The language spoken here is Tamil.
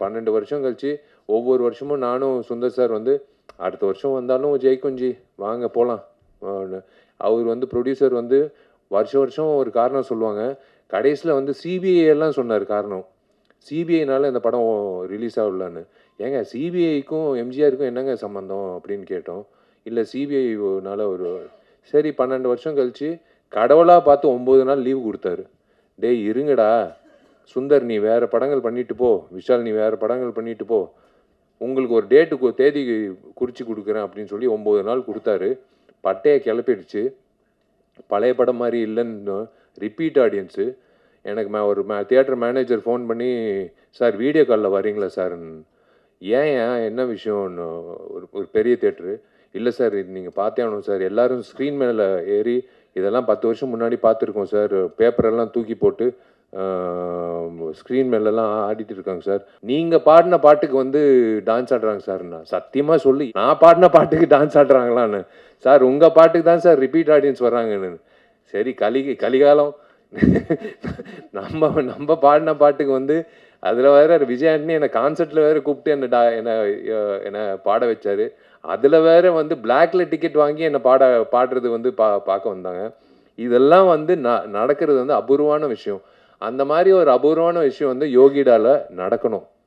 12 வருஷம் கழிச்சு ஒவ்வொரு வருஷமும் நானும் சுந்தர் சார் வந்து அடுத்த வருஷம் வந்தாலும் ஜெயிக்கும் ஜி வாங்க போகலாம். அவர் வந்து ப்ரொடியூசர் வந்து வருஷம் வருஷம் ஒரு காரணம் சொல்லுவாங்க. கடைசியில் வந்து சிபிஐ எல்லாம் சொன்னார் காரணம். சிபிஐனால இந்த படம் ரிலீஸ் ஆகலான்னு. ஏங்க சிபிஐக்கும் எம்ஜிஆருக்கும் என்னங்க சம்மந்தம் அப்படின்னு கேட்டோம். இல்லை சிபிஐனால ஒரு சரி 12 வருஷம் கழிச்சு கடவுளாக பார்த்து 9 நாள் லீவு கொடுத்தாரு. டேய் இருங்கடா சுந்தர் நீ வேறு படங்கள் பண்ணிட்டு போ, விஷால் நீ வேறு படங்கள் பண்ணிட்டு போ, உங்களுக்கு ஒரு டேட்டுக்கு தேதி குறித்து கொடுக்குறேன் அப்படின்னு சொல்லி 9 நாள் கொடுத்தாரு. பட்டையை கிளப்பிடுச்சு. பழைய படம் மாதிரி இல்லைன்னு ரிப்பீட் ஆடியன்ஸு. எனக்கு ஒரு தியேட்டர் மேனேஜர் ஃபோன் பண்ணி சார் வீடியோ காலில் வரீங்களா சார்? ஏன் என்ன விஷயம்னு ஒரு பெரிய தியேட்ரு. இல்லை சார் இது நீங்கள் பார்த்தே ஆகணும் சார், எல்லோரும் ஸ்க்ரீன் மேலே ஏறி இதெல்லாம் 10 வருஷம் முன்னாடி பார்த்துருக்கோம் சார், பேப்பரெல்லாம் தூக்கி போட்டு ஸ்க்ரீன் மேலெல்லாம் ஆடிட்டு இருக்காங்க சார், நீங்கள் பாடின பாட்டுக்கு வந்து டான்ஸ் ஆடுறாங்க சார். நான் சத்தியமாக சொல்லி நான் பாடின பாட்டுக்கு டான்ஸ் ஆடுறாங்களான்னு. சார் உங்கள் பாட்டுக்கு தான் சார் ரிப்பீட் ஆடியன்ஸ் வர்றாங்கன்னு. சரி கலிகாலம் நம்ம பாடின பாட்டுக்கு வந்து அதில் வேறு விஜய் ஆண்டனி என்னை கான்சர்ட்டில் வேறு கூப்பிட்டு என்னை பாட வச்சார். அதில் வேறு வந்து பிளாக்ல டிக்கெட் வாங்கி என்னை பாடுறது வந்து பார்க்க வந்தாங்க. இதெல்லாம் வந்து நடக்கிறது வந்து அபூர்வமான விஷயம். அந்த மாதிரி ஒரு அபூர்வமான விஷயம் வந்து யோகிடால நடக்கணும்.